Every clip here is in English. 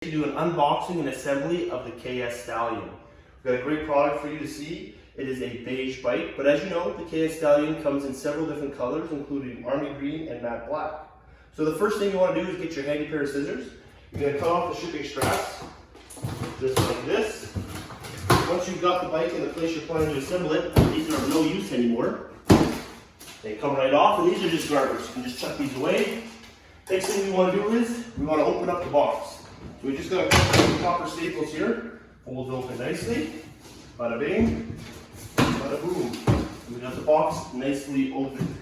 To do an unboxing and assembly of the KS Stallion. We've got a great product for you to see. It is a beige bike, but as you know, the KS Stallion comes in several different colors, including army green and matte black. So the first thing you want to do is get your handy pair of scissors. You're going to cut off the shipping straps, just like this. Once you've got the bike in the place you're planning to assemble it, these are of no use anymore. They come right off, and these are just garbage. You can just chuck these away. Next thing we want to do is, we want to open up the box. So we just got a couple of copper staples here. Folds open nicely. Bada bing, bada boom. And we got the box nicely open.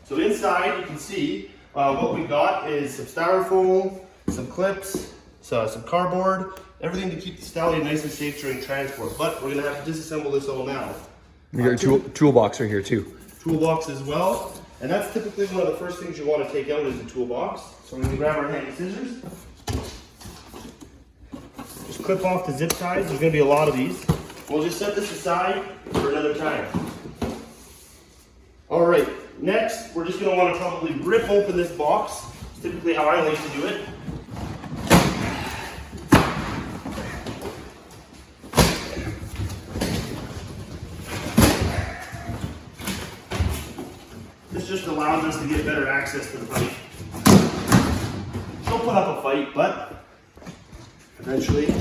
So inside you can see what we got is some styrofoam, some clips, some cardboard, everything to keep the Stallion nice and safe during transport. But we're going to have to disassemble this all now. We got a toolbox right here too. Toolbox as well. And that's typically one of the first things you want to take out is the toolbox. So we're going to grab our handy scissors. Just clip off the zip ties. There's going to be a lot of these. We'll just set this aside for another time. All right, next we're just going to want to probably rip open this box. It's typically how I like to do it. This just allows us to get better access to the bike. Don't put up a fight, but eventually it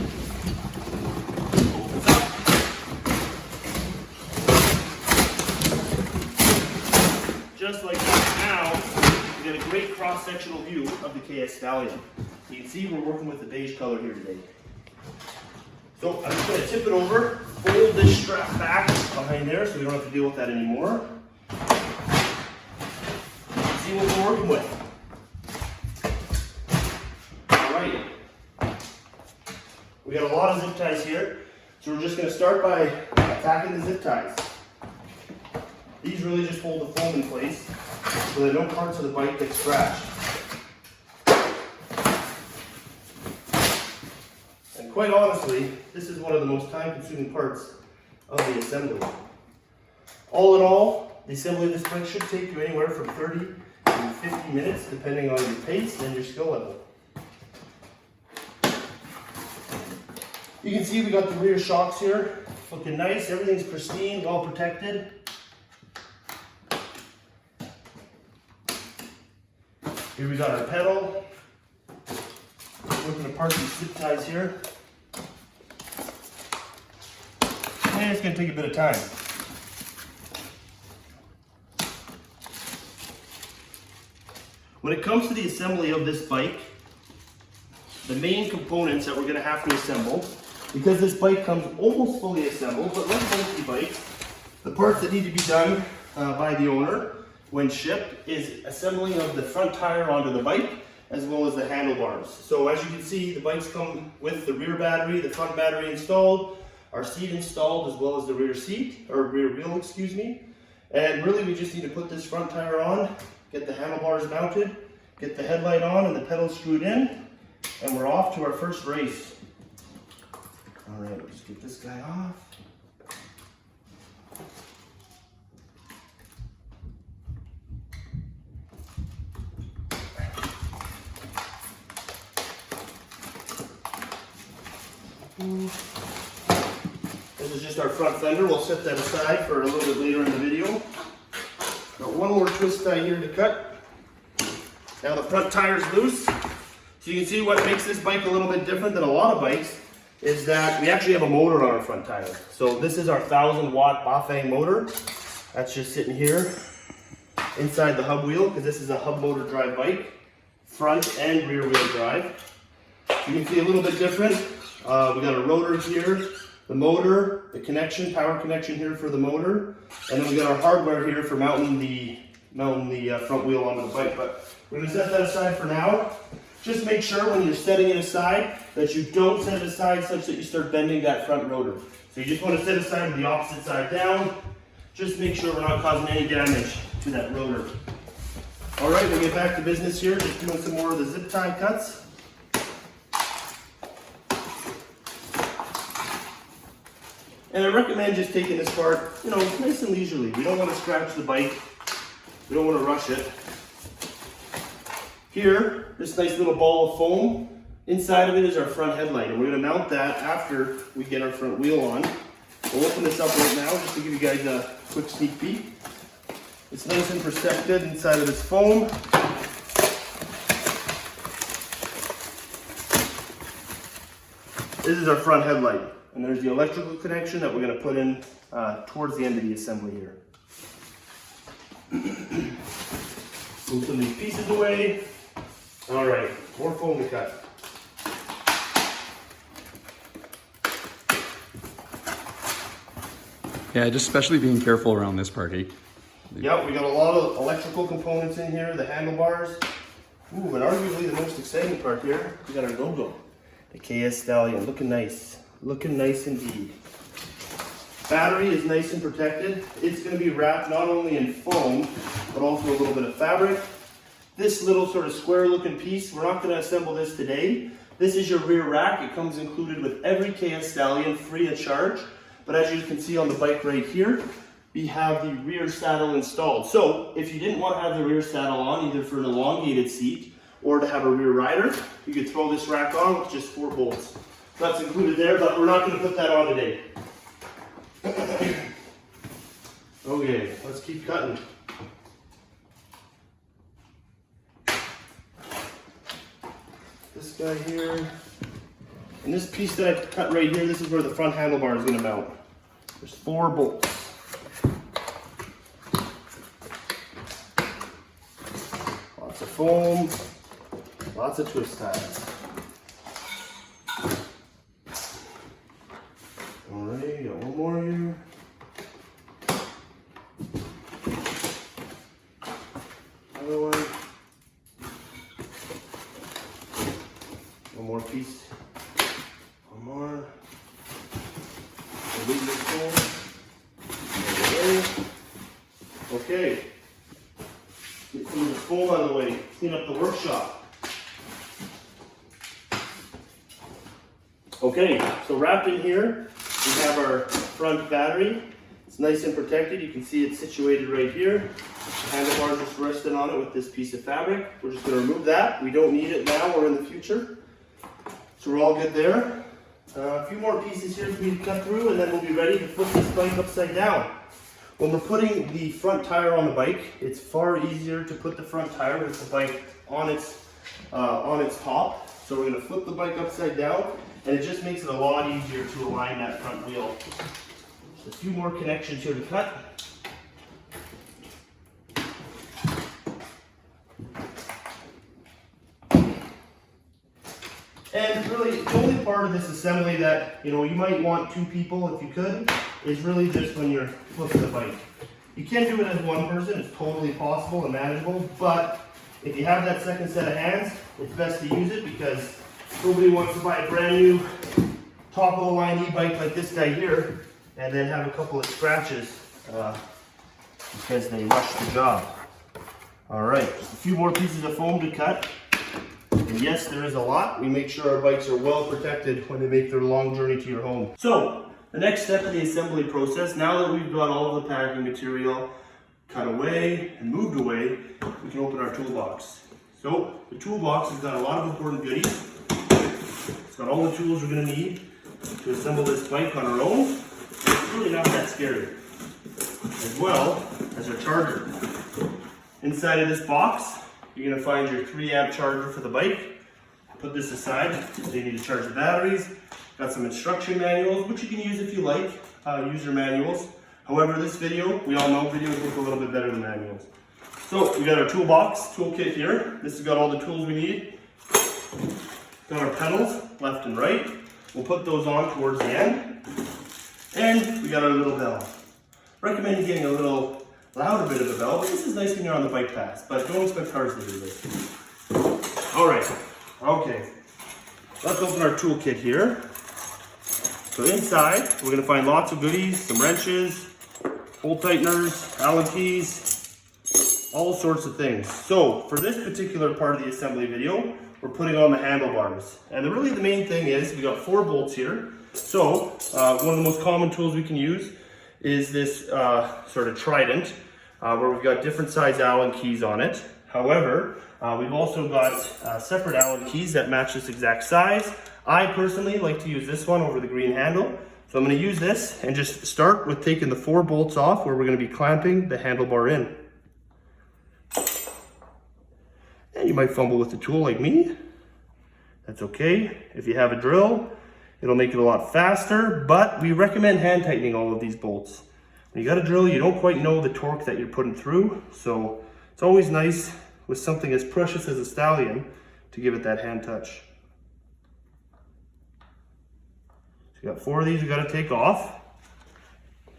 opens up. Just like that. Now, we get a great cross-sectional view of the KS Stallion. You can see we're working with the beige color here today. So I'm just going to tip it over, fold this strap back behind there so we don't have to deal with that anymore. See what we're working with. Alright. We got a lot of zip ties here, so we're just going to start by attacking the zip ties. These really just hold the foam in place so that no parts of the bike get scratched. And quite honestly, this is one of the most time-consuming parts of the assembly. All in all, the assembly of this bike should take you anywhere from 30 to 50 minutes, depending on your pace and your skill level. You can see we got the rear shocks here, looking nice. Everything's pristine, well protected. Here we got our pedal. Working apart these zip ties here. And it's going to take a bit of time. When it comes to the assembly of this bike, the main components that we're going to have to assemble, because this bike comes almost fully assembled, but like most bikes, the parts that need to be done by the owner when shipped is assembling of the front tire onto the bike as well as the handlebars. So as you can see, the bikes come with the rear battery, the front battery installed, our seat installed, as well as the rear seat, or rear wheel, excuse me. And really we just need to put this front tire on, get the handlebars mounted, get the headlight on and the pedals screwed in, and we're off to our first race. All right, we'll just get this guy off. This is just our front fender. We'll set that aside for a little bit later in the video. Got one more twist tie here to cut. Now the front tire's loose. So you can see what makes this bike a little bit different than a lot of bikes is that we actually have a motor on our front tire. So this is our 1000-watt Bafang motor. That's just sitting here inside the hub wheel because this is a hub motor drive bike, front and rear wheel drive. You can see a little bit different. We got a rotor here, the motor, the connection, power connection here for the motor, and then we got our hardware here for mounting the front wheel onto the bike. But we're going to set that aside for now. Just make sure when you're setting it aside that you don't set it aside such that you start bending that front rotor. So you just want to set it aside with the opposite side down. Just make sure we're not causing any damage to that rotor. All right, we'll get back to business here. Just doing some more of the zip tie cuts. And I recommend just taking this part, nice and leisurely. We don't want to scratch the bike. We don't want to rush it. Here, this nice little ball of foam Inside of it is our front headlight, and we're going to mount that after we get our front wheel on. We'll open this up right now just to give you guys a quick sneak peek. It's nice and protected inside of this foam. This is our front headlight, and there's the electrical connection that we're going to put in towards the end of the assembly here. Open these pieces away. All right, more foam to cut. Yeah, just especially being careful around this part, eh? Yep, we got a lot of electrical components in here, the handlebars. Ooh, and arguably the most exciting part here, we got our logo. The KS Stallion, looking nice. Looking nice indeed. Battery is nice and protected. It's going to be wrapped not only in foam, but also a little bit of fabric. This little sort of square looking piece, we're not going to assemble this today. This is your rear rack. It comes included with every KS Stallion, free of charge. But as you can see on the bike right here, we have the rear saddle installed. So if you didn't want to have the rear saddle on, either for an elongated seat or to have a rear rider, you could throw this rack on with just 4 bolts. That's included there, but we're not going to put that on today. Okay, let's keep cutting. This guy here. And this piece that I cut right here, this is where the front handlebar is going to mount. There's 4 bolts. Lots of foam, lots of twist ties. Alright, got one more here. Another one. One more piece. One more. Okay. Get some of the foam out of the way. Clean up the workshop. Okay, so wrapped in here, we have our front battery. It's nice and protected. You can see it's situated right here. The handlebars just resting on it with this piece of fabric. We're just going to remove that. We don't need it now or in the future. So we're all good there. A few more pieces here for me to cut through, and then we'll be ready to flip this bike upside down. When we're putting the front tire on the bike, it's far easier to put the front tire with the bike on its top. So we're going to flip the bike upside down, and it just makes it a lot easier to align that front wheel. Just a few more connections here to cut. And really, the only part of this assembly that, you might want 2 people if you could, is really just when you're flipping the bike. You can do it as one person, it's totally possible and manageable, but if you have that second set of hands, it's best to use it because nobody wants to buy a brand new top of the line e-bike like this guy here and then have a couple of scratches because they rushed the job. Alright, just a few more pieces of foam to cut. And yes, there is a lot. We make sure our bikes are well protected when they make their long journey to your home. So, the next step of the assembly process, now that we've got all of the packing material cut away and moved away, we can open our toolbox. So, the toolbox has got a lot of important goodies. It's got all the tools we're going to need to assemble this bike on our own. It's really not that scary. As well as our charger. Inside of this box, you're going to find your 3-amp charger for the bike. Put this aside, so you need to charge the batteries. Got some instruction manuals, which you can use if you like, user manuals. However, this video, we all know videos look a little bit better than manuals. So, we got our toolbox, toolkit here. This has got all the tools we need. Got our pedals, left and right. We'll put those on towards the end. And we got our little bell. Recommend getting a little louder bit of a bell, but this is nice when you're on the bike path, but don't expect cars to do this. Alright, okay. Let's open our toolkit here. So inside, we're going to find lots of goodies, some wrenches, bolt tighteners, Allen keys, all sorts of things. So for this particular part of the assembly video, we're putting on the handlebars. And really the main thing is, we got 4 bolts here. So one of the most common tools we can use is this sort of trident, where we've got different size Allen keys on it. However, we've also got separate Allen keys that match this exact size. I personally like to use this one over the green handle. So I'm going to use this and just start with taking the 4 bolts off where we're going to be clamping the handlebar in. And you might fumble with the tool like me. That's okay. If you have a drill, it'll make it a lot faster, but we recommend hand tightening all of these bolts. When you got a drill, you don't quite know the torque that you're putting through, so it's always nice with something as precious as a Stallion to give it that hand touch. So you got 4 of these we got to take off,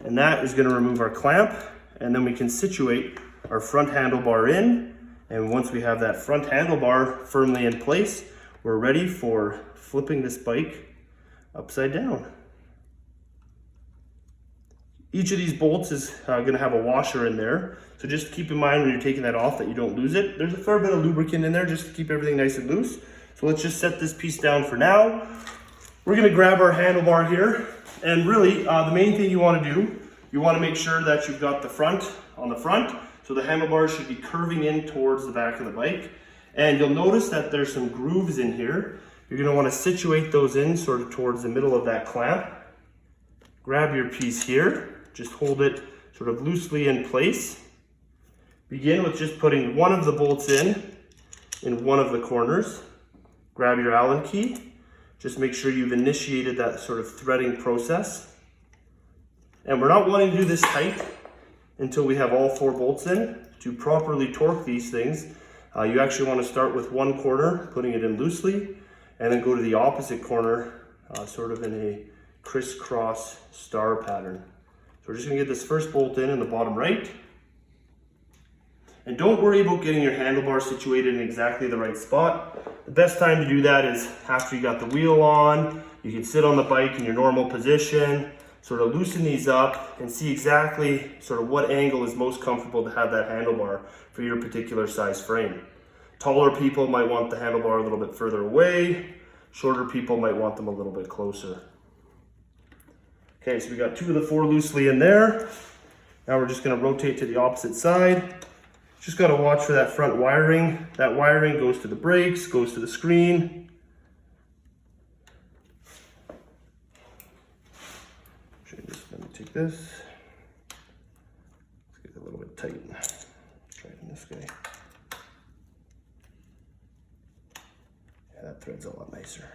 and that is going to remove our clamp, and then we can situate our front handlebar in, and once we have that front handlebar firmly in place, we're ready for flipping this bike upside down. Each of these bolts is going to have a washer in there, so just keep in mind when you're taking that off that you don't lose it. There's a fair bit of lubricant in there just to keep everything nice and loose. So let's just set this piece down for now. We're going to grab our handlebar here, and really the main thing you want to do, you want to make sure that you've got the front on the front, so the handlebars should be curving in towards the back of the bike. And you'll notice that there's some grooves in here. You're going to want to situate those in sort of towards the middle of that clamp. Grab your piece here. Just hold it sort of loosely in place. Begin with just putting one of the bolts in one of the corners. Grab your Allen key. Just make sure you've initiated that sort of threading process. And we're not wanting to do this tight until we have all 4 bolts in. To properly torque these things, you actually want to start with one corner, putting it in loosely, and then go to the opposite corner, sort of in a crisscross star pattern. So we're just going to get this first bolt in the bottom right. And don't worry about getting your handlebar situated in exactly the right spot. The best time to do that is after you got the wheel on. You can sit on the bike in your normal position, sort of loosen these up and see exactly sort of what angle is most comfortable to have that handlebar for your particular size frame. Taller people might want the handlebar a little bit further away. Shorter people might want them a little bit closer. Okay, so we got 2 of the 4 loosely in there. Now we're just going to rotate to the opposite side. Just got to watch for that front wiring. That wiring goes to the brakes, goes to the screen. Let me take this. Let's get it a little bit tight. Try it in this guy. Yeah, that thread's a lot nicer.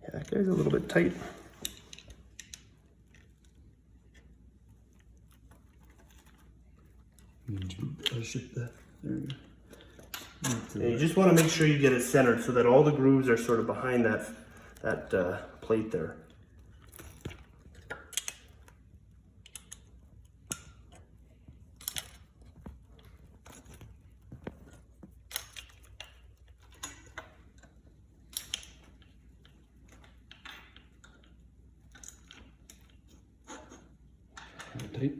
Yeah, that guy's a little bit tight. There you go. And you just want to make sure you get it centered so that all the grooves are sort of behind that plate there. Tight.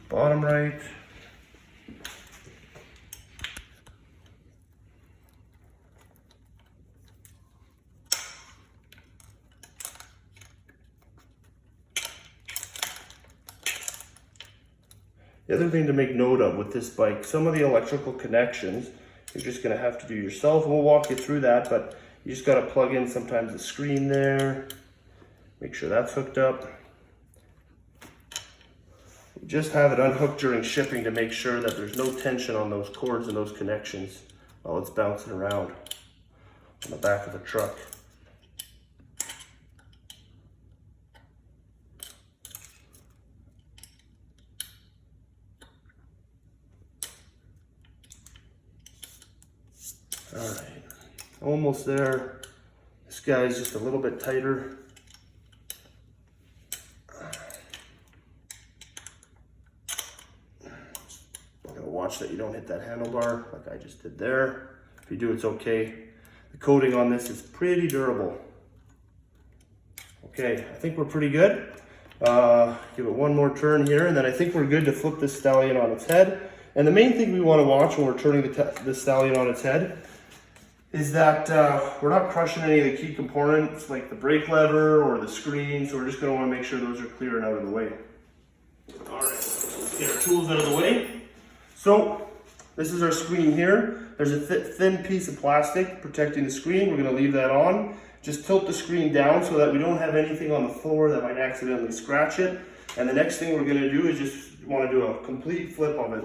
Bottom right. The other thing to make note of with this bike, some of the electrical connections you're just going to have to do yourself. We'll walk you through that, but you just got to plug in sometimes the screen there, make sure that's hooked up. Just have it unhooked during shipping to make sure that there's no tension on those cords and those connections while it's bouncing around on the back of the truck. All right, almost there. This guy's just a little bit tighter. Watch that you don't hit that handlebar like I just did there. If you do, it's okay. The coating on this is pretty durable. Okay, I think we're pretty good. Give it one more turn here, and then I think we're good to flip this Stallion on its head. And the main thing we want to watch when we're turning the Stallion on its head is that we're not crushing any of the key components like the brake lever or the screen, so we're just going to want to make sure those are clear and out of the way. All right, let's get our tools out of the way. So this is our screen here. There's a thin piece of plastic protecting the screen. We're going to leave that on. Just tilt the screen down so that we don't have anything on the floor that might accidentally scratch it. And the next thing we're going to do is just want to do a complete flip of it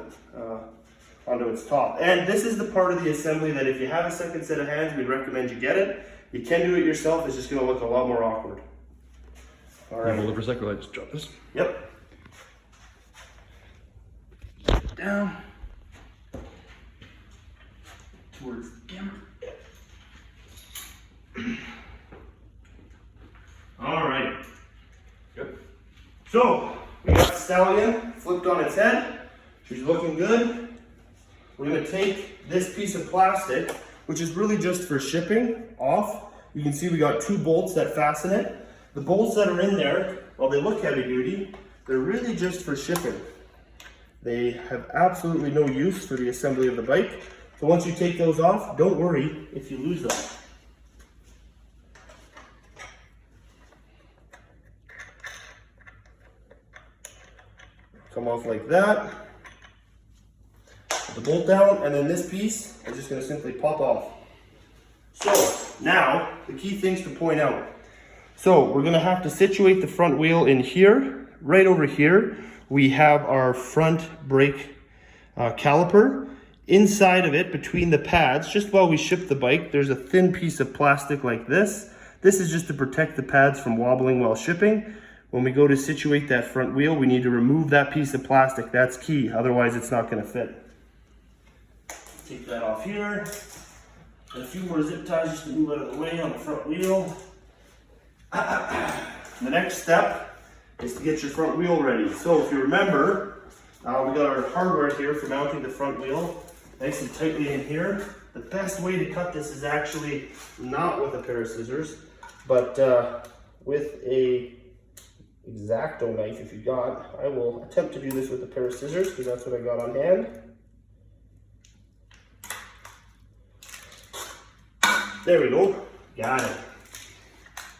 onto its top. And this is the part of the assembly that if you have a second set of hands, we'd recommend you get it. You can do it yourself, it's just going to look a lot more awkward. All right. Hold it for a second, I just drop this. Yep. Down. Towards the camera. All right. Good. So, we got Stallion flipped on its head. She's looking good. We're going to take this piece of plastic, which is really just for shipping, off. You can see we got 2 bolts that fasten it. The bolts that are in there, while they look heavy duty, they're really just for shipping. They have absolutely no use for the assembly of the bike. So once you take those off, don't worry if you lose them. Come off like that. Put the bolt down, and then this piece is just going to simply pop off. So now the key things to point out. So we're going to have to situate the front wheel in here. Right over here we have our front brake caliper. Inside of it, between the pads, just while we ship the bike, there's a thin piece of plastic like this. This is just to protect the pads from wobbling while shipping. When we go to situate that front wheel, we need to remove that piece of plastic. That's key, otherwise it's not going to fit. Take that off here. And a few more zip ties just to move out of the way on the front wheel. The next step is to get your front wheel ready. So if you remember, we got our hardware here for mounting the front wheel nice and tightly in here. The best way to cut this is actually not with a pair of scissors, but with a X-Acto knife if you got. I will attempt to do this with a pair of scissors because that's what I got on hand. There we go. Got it.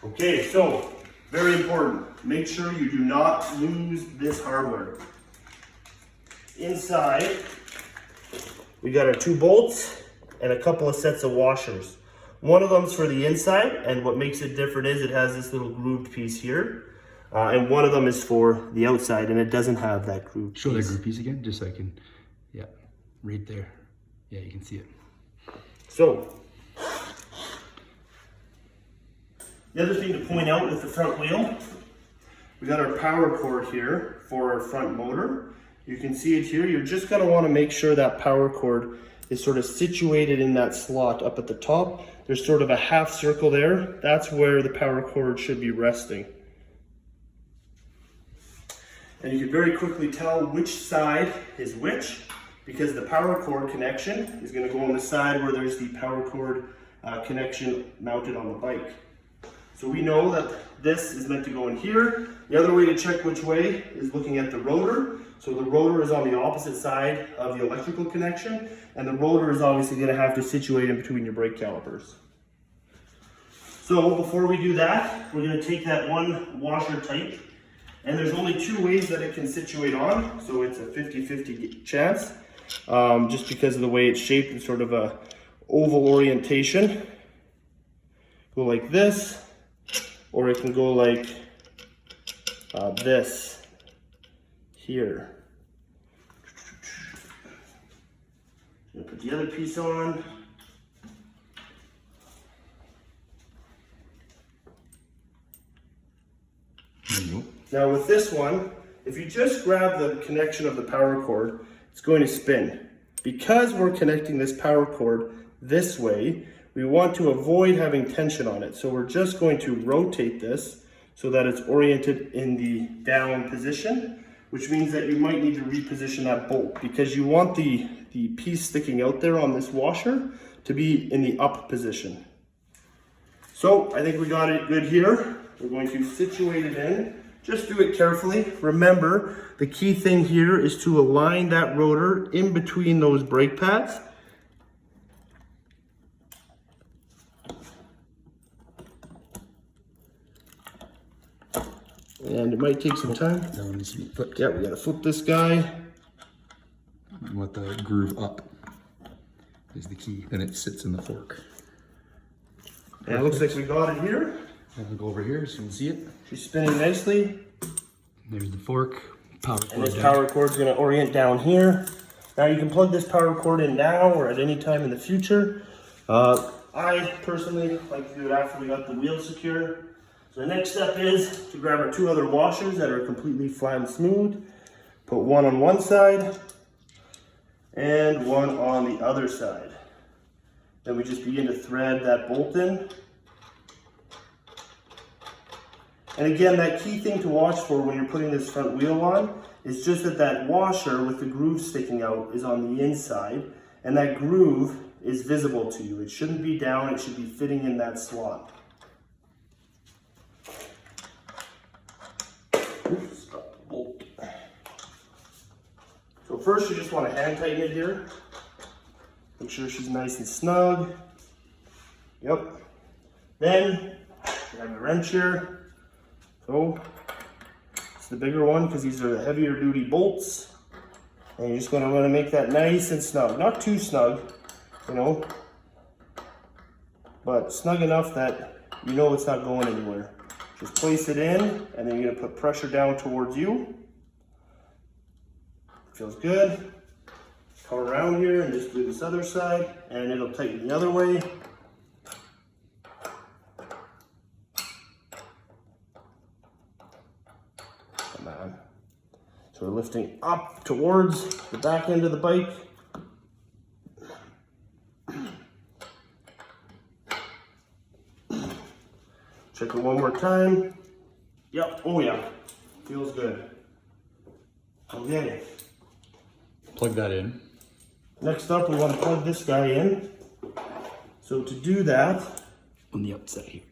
Okay, so very important. Make sure you do not lose this hardware. Inside, we got our 2 bolts and a couple of sets of washers. One of them's for the inside, and what makes it different is it has this little grooved piece here. And one of them is for the outside, and it doesn't have that grooved piece. Show that groove piece again, just so I can, yeah, right there. Yeah, you can see it. So, the other thing to point out with the front wheel, we got our power cord here for our front motor. You can see it here. You're just going to want to make sure that power cord is sort of situated in that slot up at the top. There's sort of a half circle there. That's where the power cord should be resting. And you can very quickly tell which side is which because the power cord connection is going to go on the side where there's the power cord connection mounted on the bike. So we know that this is meant to go in here. The other way to check which way is looking at the rotor. So the rotor is on the opposite side of the electrical connection, and the rotor is obviously going to have to situate in between your brake calipers. So before we do that, we're going to take that one washer type, and there's only 2 ways that it can situate on, so it's a 50-50 chance, just because of the way it's shaped in sort of a oval orientation. Go like this, or it can go like this here. Put the other piece on. Now with this one, if you just grab the connection of the power cord, it's going to spin. Because we're connecting this power cord this way, we want to avoid having tension on it. So we're just going to rotate this so that it's oriented in the down position, which means that you might need to reposition that bolt because you want the piece sticking out there on this washer to be in the up position. So I think we got it good here. we're going to situate it in. Just do it carefully. Remember, the key thing here is to align that rotor in between those brake pads. And it might take some time. That one needs to be flipped. Yeah, we gotta flip this guy. You want the groove up is the key. Then it sits in the fork. And it looks like we got it here. And we'll go over here so you can see it. She's spinning nicely. There's the fork. Power And cord this down. power cord's gonna orient down here. Now you can plug this power cord in now or at any time in the future. I personally like to do it after we got the wheel secure. So the next step is to grab our two other washers that are completely flat and smooth. Put one on one side and one on the other side. Then we just begin to thread that bolt in. And again, that key thing to watch for when you're putting this front wheel on is just that washer with the groove sticking out is on the inside, and that groove is visible to you. It shouldn't be down, it should be fitting in that slot. Oops, got the bolt. So first you just want to hand tighten it here. Make sure she's nice and snug. Yep. Then grab a wrench here. So it's the bigger one because these are the heavier duty bolts. And you're just going to want to make that nice and snug. Not too snug, you know, but snug enough that you know it's not going anywhere. Just place it in, and then you're going to put pressure down towards you. Feels good. Come around here and just do this other side, and it'll tighten the other way. Come on. So we're lifting up towards the back end of the bike. Check it one more time. Yep, oh yeah, feels good. Okay. Plug that in. Next up, we want to plug this guy in. So to do that, On the outside here.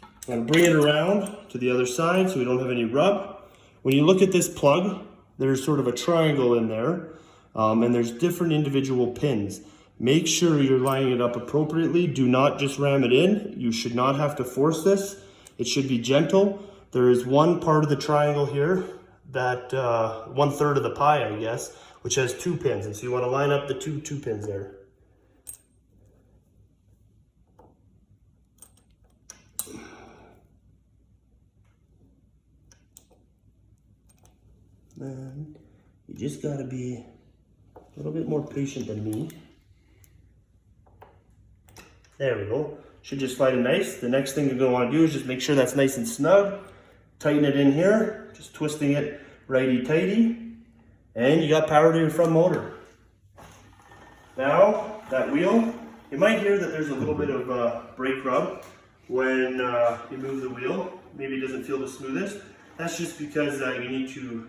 I'm going to bring it around to the other side so we don't have any rub. When you look at this plug, there's sort of a triangle in there, and there's different individual pins. Make sure you're lining it up appropriately. Do not just ram it in. You should not have to force this. It should be gentle. There is one part of the triangle here, that 1/3 of the pie, I guess, which has 2 pins. And so you want to line up the two pins there. Then you just got to be a little bit more patient than me. There we go. Should just slide in nice. The next thing you're going to want to do is just make sure that's nice and snug. Tighten it in here, just twisting it righty-tighty. And you got power to your front motor. Now, that wheel, you might hear that there's a little bit of brake rub when you move the wheel. Maybe it doesn't feel the smoothest. That's just because you need to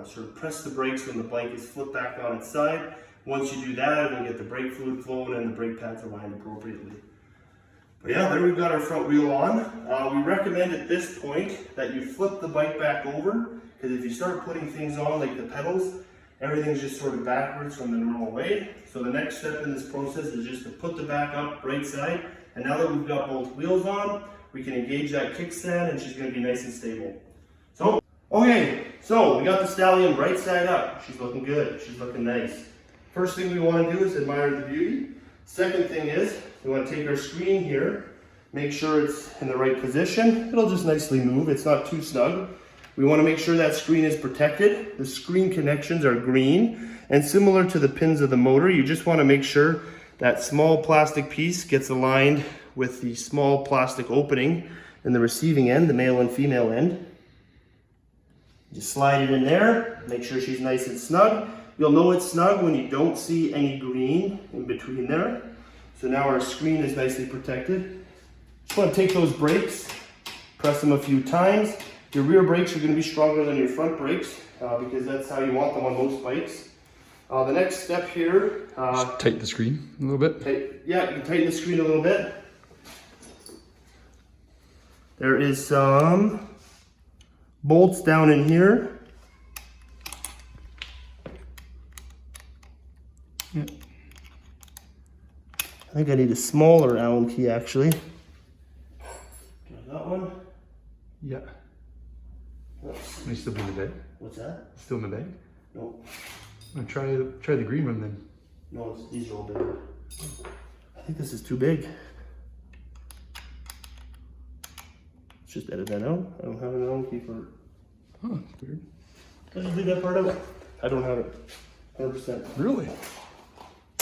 sort of press the brakes when the bike is flipped back on its side. Once you do that, it'll get the brake fluid flowing and the brake pads aligned appropriately. But yeah, there we've got our front wheel on. We recommend at this point that you flip the bike back over, because if you start putting things on like the pedals, everything's just sort of backwards from the normal way. So the next step in this process is just to put the back up right side. And now that we've got both wheels on, we can engage that kickstand and she's going to be nice and stable. So, okay, so we got the Stallion right side up. She's looking good. She's looking nice. First thing we want to do is admire the beauty. Second thing is we want to take our screen here, make sure it's in the right position. It'll just nicely move. It's not too snug. We want to make sure that screen is protected. The screen connections are green, and similar to the pins of the motor, you just want to make sure that small plastic piece gets aligned with the small plastic opening in the receiving end, the male and female end. Just slide it in there, make sure she's nice and snug. You'll know it's snug when you don't see any green in between there. So now our screen is nicely protected. Just want to take those brakes, press them a few times. Your rear brakes are going to be stronger than your front brakes because that's how you want them on most bikes. The next step here... Just tighten the screen a little bit. Yeah, you can tighten the screen a little bit. There is some bolts down in here. Yeah. I think I need a smaller Allen key actually. Got that one? Yeah. Oops. May still be in the bag. What's that? Still in the bag? No. Try the green one then. No, these are all bigger. I think this is too big. Let's just edit that out. I don't have an Allen key for it. Huh, weird. Did you leave that part out? I don't have it. 100%. Really?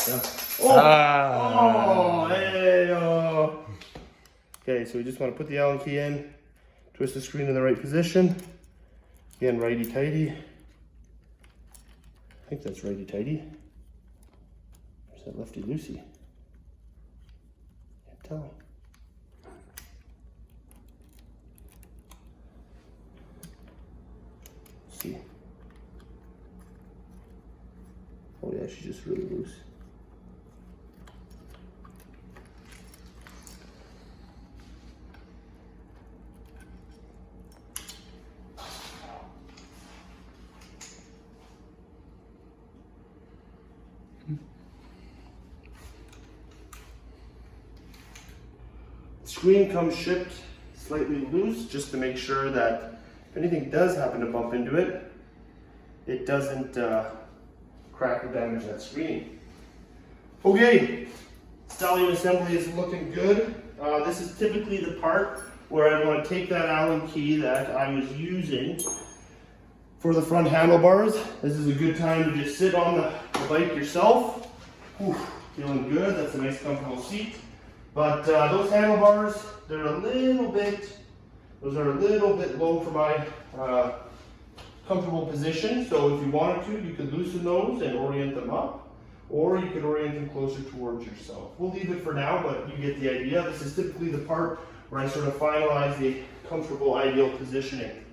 Yeah. Oh! Hey, oh! Okay, so we just want to put the Allen key in, twist the screen in the right position. Again, righty-tighty. I think that's righty-tighty. Or is that lefty-loosey? Can't tell. Let's see. Oh yeah, she's just really loose. Screen comes shipped slightly loose just to make sure that if anything does happen to bump into it, it doesn't crack or damage that screen. Okay, Stallion assembly is looking good. This is typically the part where I want to take that Allen key that I was using for the front handlebars. This is a good time to just sit on the bike yourself. Whew, feeling good, that's a nice comfortable seat. But those handlebars, they're a little bit low for my comfortable position. So if you wanted to, you could loosen those and orient them up, or you could orient them closer towards yourself. We'll leave it for now, but you get the idea. This is typically the part where I sort of finalize the comfortable, ideal positioning.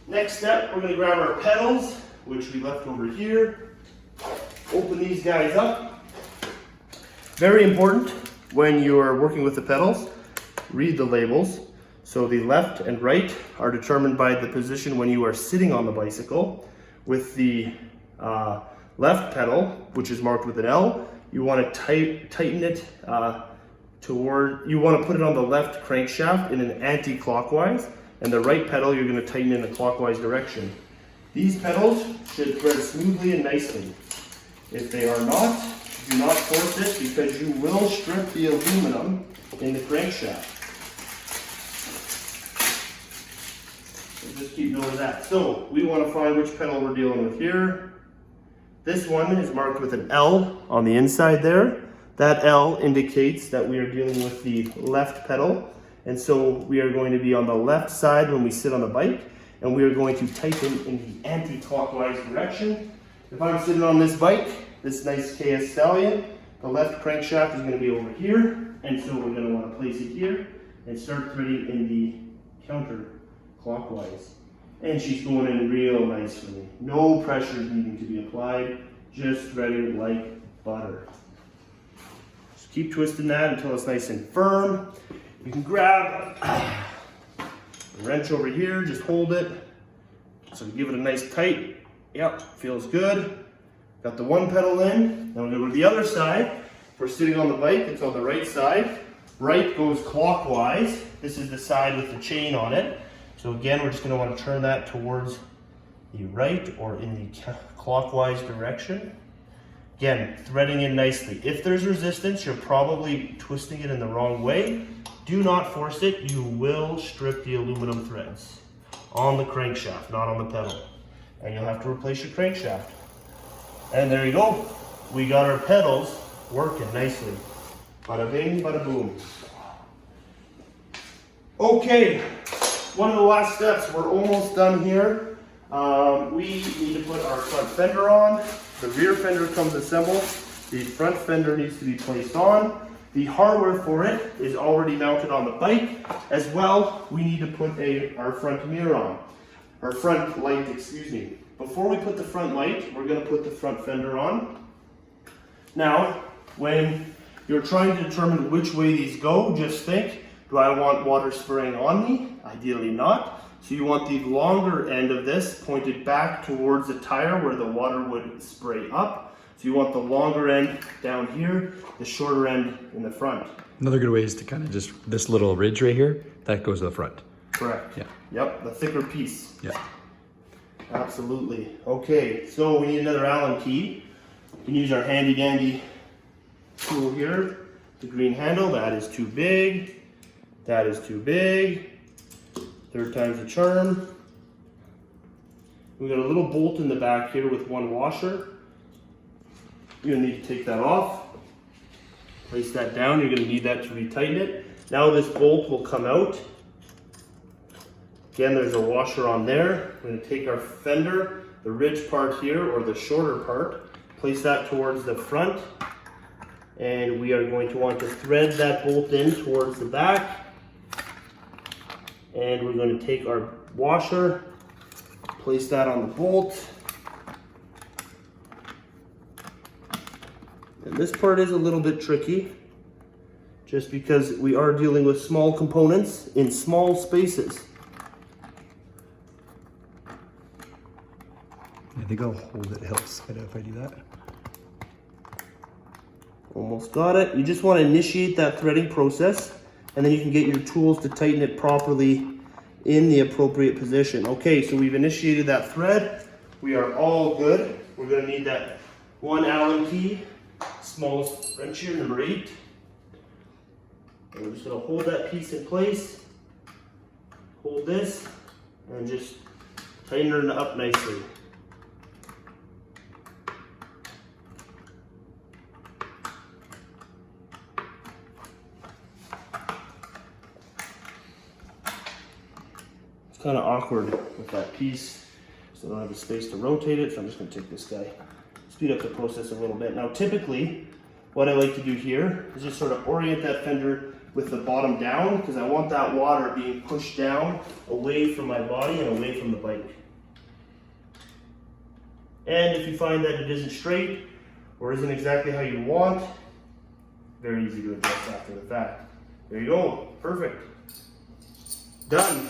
Next step, we're gonna grab our pedals, which we left over here. Open these guys up. Very important when you're working with the pedals, read the labels. So the left and right are determined by the position when you are sitting on the bicycle. With the left pedal, which is marked with an L, you want to tighten it you want to put it on the left crankshaft in an anti-clockwise, and the right pedal you're going to tighten in a clockwise direction. These pedals should thread smoothly and nicely. If they are not, do not force it because you will strip the aluminum in the crankshaft. So just keep note of that. So we want to find which pedal we're dealing with here. This one is marked with an L on the inside there. That L indicates that we are dealing with the left pedal. And so we are going to be on the left side when we sit on the bike, and we are going to tighten in the anti-clockwise direction. If I'm sitting on this bike, this nice KS Stallion, the left crankshaft is going to be over here, and so we're going to want to place it here and start threading in the counterclockwise. And she's going in real nicely. No pressure needing to be applied, just threading like butter. Just keep twisting that until it's nice and firm. You can grab a wrench over here, just hold it. So give it a nice tight. Yep, feels good. Got the one pedal in. Now we're going to go to the other side. If we're sitting on the bike, it's on the right side. Right goes clockwise. This is the side with the chain on it. So again, we're just going to want to turn that towards the right or in the clockwise direction. Again, threading in nicely. If there's resistance, you're probably twisting it in the wrong way. Do not force it. You will strip the aluminum threads on the crankshaft, not on the pedal. And you'll have to replace your crankshaft. And there you go. We got our pedals working nicely. Bada bing, bada boom. Okay, one of the last steps. We're almost done here. We need to put our front fender on. The rear fender comes assembled. The front fender needs to be placed on. The hardware for it is already mounted on the bike. As well, we need to put our front mirror on. Our front light, excuse me. Before we put the front light, we're going to put the front fender on. Now, when you're trying to determine which way these go, just think, Do I want water spraying on me? Ideally not. So you want the longer end of this pointed back towards the tire where the water would spray up. So you want the longer end down here, the shorter end in the front. Another good way is to kind of just, this little ridge right here, that goes to the front. Correct. Yeah. Yep, the thicker piece. Yeah. Absolutely. Okay, so we need another Allen key. We can use our handy dandy tool here. The green handle, that is too big. That is too big. Third time's the charm. We got a little bolt in the back here with one washer. You're gonna need to take that off. Place that down, you're gonna need that to retighten it. Now this bolt will come out. Again, there's a washer on there. We're gonna take our fender, the ridge part here, or the shorter part, place that towards the front, and we are going to want to thread that bolt in towards the back. And we're going to take our washer, place that on the bolt. And this part is a little bit tricky, just because we are dealing with small components in small spaces. I think I'll hold it, helps better if I do that. Almost got it. You just want to initiate that threading process, and then you can get your tools to tighten it properly in the appropriate position. Okay, so we've initiated that thread. We are all good. We're going to need that one Allen key, smallest wrench here, number 8. And we're just going to hold that piece in place, hold this, and just tighten it up nicely. Kind of awkward with that piece, so I don't have the space to rotate it, so I'm just going to take this guy, speed up the process a little bit. Now typically what I like to do here is just sort of orient that fender with the bottom down, because I want that water being pushed down away from my body and away from the bike. And if you find that it isn't straight or isn't exactly how you want, very easy to adjust after the fact. There you go, perfect, done.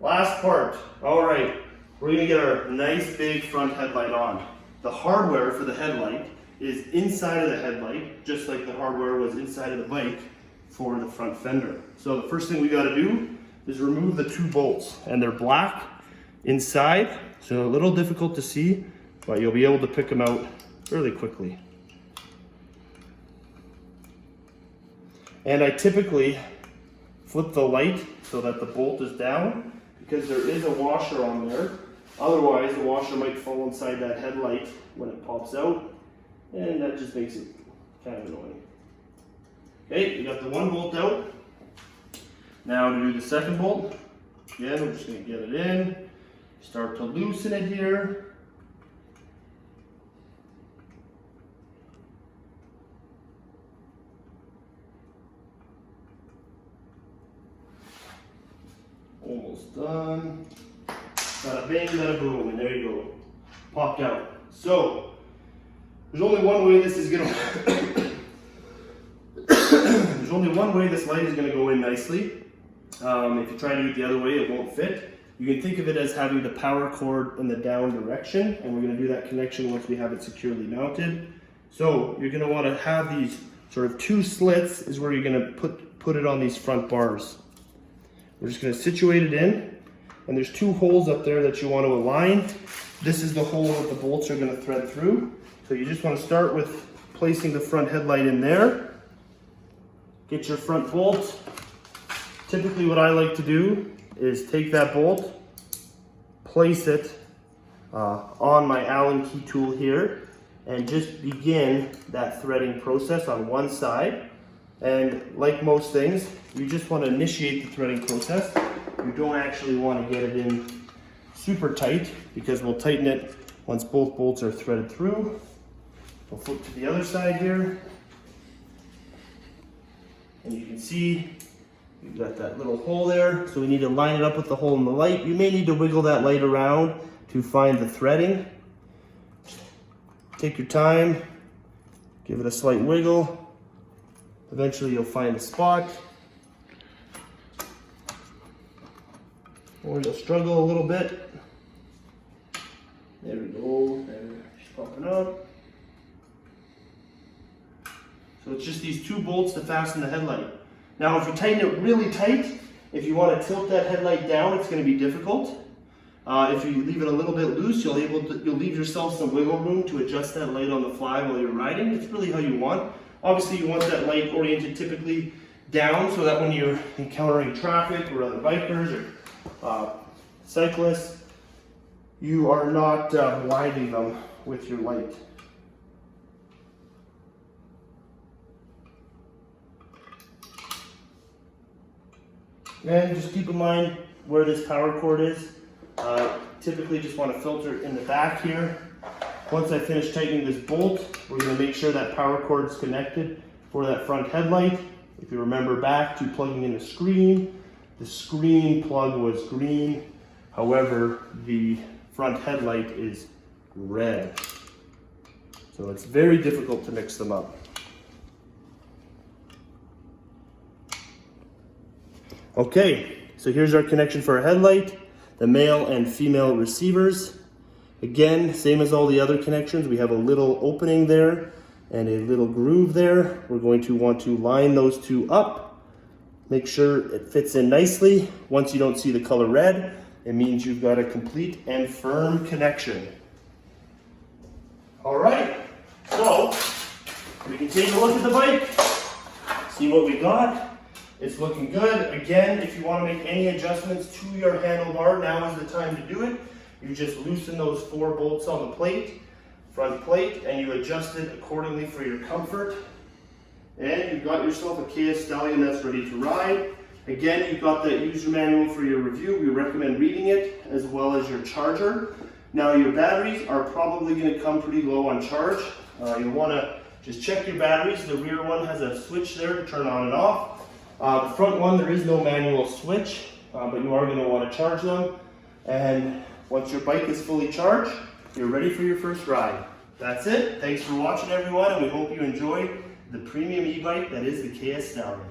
Last part. All right, we're gonna get our nice big front headlight on. The hardware for the headlight is inside of the headlight, just like the hardware was inside of the bike for the front fender. So the first thing we gotta do is remove the 2 bolts, and they're black inside, so a little difficult to see, but you'll be able to pick them out fairly quickly. And I typically flip the light so that the bolt is down, because there is a washer on there. Otherwise, the washer might fall inside that headlight when it pops out, and that just makes it kind of annoying. Okay, we got the 1 bolt out. Now to do the 2nd bolt, again, we're just going to get it in, start to loosen it here. Almost done. Bada bing, bada boom, and there you go. Popped out. So, there's only one way this is gonna there's only one way this light is gonna go in nicely. If you try to do it the other way, it won't fit. You can think of it as having the power cord in the down direction, and we're gonna do that connection once we have it securely mounted. So, you're gonna wanna have these sort of 2 slits is where you're gonna put it on these front bars. We're just going to situate it in, and there's 2 holes up there that you want to align. This is the hole that the bolts are going to thread through. So you just want to start with placing the front headlight in there. Get your front bolt. Typically what I like to do is take that bolt, place it on my Allen key tool here, and just begin that threading process on one side. And like most things, you just want to initiate the threading process. You don't actually want to get it in super tight, because we'll tighten it once both bolts are threaded through. We'll flip to the other side here. And you can see we've got that little hole there. So we need to line it up with the hole in the light. You may need to wiggle that light around to find the threading. Take your time, give it a slight wiggle. Eventually you'll find a spot. Or you'll struggle a little bit. There we go. There, she's popping up. So it's just these 2 bolts to fasten the headlight. Now if you tighten it really tight, if you want to tilt that headlight down, it's going to be difficult. If you leave it a little bit loose, you'll leave yourself some wiggle room to adjust that light on the fly while you're riding. It's really how you want. Obviously you want that light oriented typically down so that when you're encountering traffic or other bikers or cyclists, you are not blinding them with your light. And just keep in mind where this power cord is. Typically just want to filter in the back here. Once I finish tightening this bolt, we're going to make sure that power cord is connected for that front headlight. If you remember back to plugging in the screen plug was green. However, the front headlight is red. So it's very difficult to mix them up. Okay, so here's our connection for our headlight, the male and female receivers. Again, same as all the other connections, we have a little opening there and a little groove there. We're going to want to line those 2 up, make sure it fits in nicely. Once you don't see the color red, it means you've got a complete and firm connection. All right, so we can take a look at the bike, see what we got. It's looking good. Again, if you want to make any adjustments to your handlebar, now is the time to do it. You just loosen those 4 bolts on the plate, front plate, and you adjust it accordingly for your comfort. And you've got yourself a Kia Stallion that's ready to ride. Again, you've got that user manual for your review. We recommend reading it, as well as your charger. Now your batteries are probably going to come pretty low on charge. You'll want to just check your batteries. The rear one has a switch there to turn on and off. The front one, there is no manual switch, but you are going to want to charge them. And once your bike is fully charged, you're ready for your first ride. That's it. Thanks for watching, everyone, and we hope you enjoyed the premium e-bike that is the Kia Stallion.